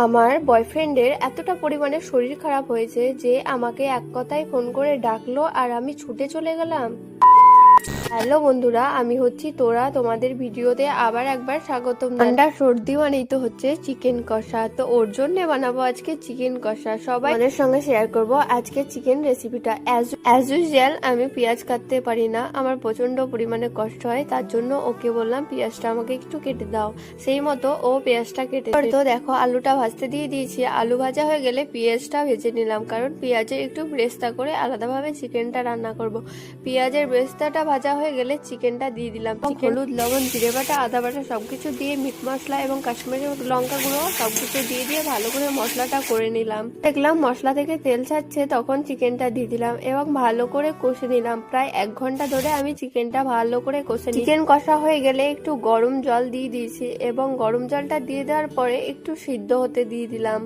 আমার বয়ফ্রেন্ডের এতটা পরিমাণে শরীর খারাপ হয়েছে যে আমাকে এক কথায় ফোন করে ডাকলো আর আমি ছুটে চলে গেলাম। হ্যালো বন্ধুরা, আমি হচ্ছি তোরা, তোমাদের ভিডিওতে আবার একবার স্বাগতম। ঠান্ডা সর্দি মানেই তো হচ্ছে চিকেন কষা, তো ওর জন্য বানাবো আজকে চিকেন কষা। সবাই আমাদের সঙ্গে শেয়ার করব আজকে চিকেন রেসিপিটা। অ্যাজ ইউজুয়াল আমি পেঁয়াজ কাটতে পারি না, আমার প্রচন্ড পরিমাণে কষ্ট হয়, তার জন্য ওকে বললাম পেঁয়াজটা আমাকে একটু কেটে দাও। সেই মতো ও পেঁয়াজটা কেটে, তো দেখো আলুটা ভাজতে দিয়ে দিয়েছি। আলু ভাজা হয়ে গেলে পেঁয়াজটা ভেজে নিলাম, কারণ পেঁয়াজের একটু ব্রেস্তা করে আলাদাভাবে চিকেনটা রান্না করব। পেঁয়াজের ব্রেস্তাটা ভাজা হয়ে গেলে চিকেনটা দিয়ে দিলাম। হলুদ, লবণ, জিরে বাটা, আদা বাটা সবকিছু দিয়ে মিট মশলা এবং কাশ্মীরি লঙ্কা গুঁড়ো সবকিছু দিয়ে ভালো করে মশলাটা করে নিলাম। দেখলাম মশলা থেকে তেল ছাড়ছে, তখন চিকেনটা দিয়ে দিলাম এবং ভালো করে কষে নিলাম। প্রায় 1 ঘন্টা ধরে আমি চিকেনটা ভালো করে কষে নিই। চিকেন কষা হয়ে গেলে একটু গরম জল দিয়ে দিয়েছি এবং গরম জলটা দিয়ে দেওয়ার পরে একটু সিদ্ধ হতে দিয়ে দিলাম।